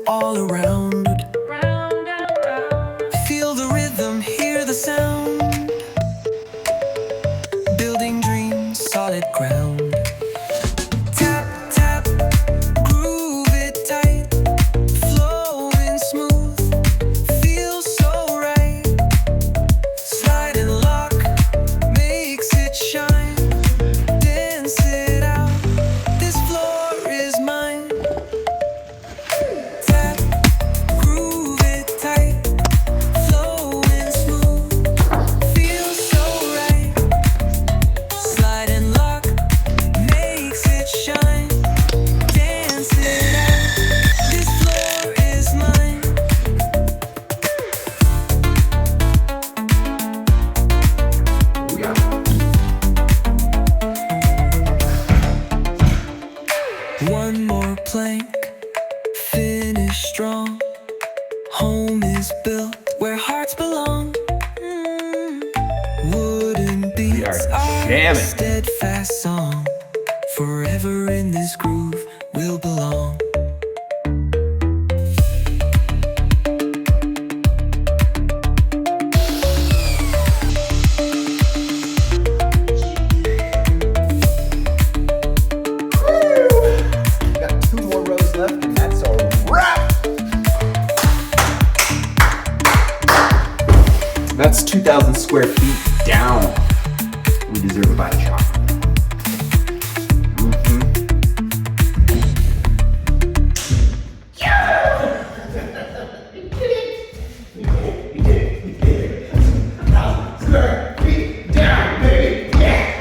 all around. Feel the rhythm, hear the sound. Building dreams, solid ground. Tap, tap, groove it tight. Flowing smooth, feels so right. Slide and lock, makes it shine. Dance it out, this floor is mine. Tap, groove it tight. Flowing smooth, feels so right. Slide and lock, makes it shine. Dance it out, this floor is mine. One more plank, finish strong. Home is built where hearts belong. Wooden beats are jamming. a steadfast song. Forever in this groove we'll belong. Got 2 more rows left, and that's a wrap. That's 2,000 square feet down. We deserve a bite shot.